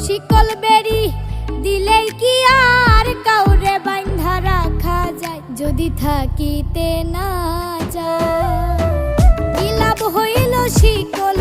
শিকল বেরি দিলেই কি আর কাউরে বাঁধা রাখা যায়, যদি থাকিতে না যায়। কি লাভ হইল শিকল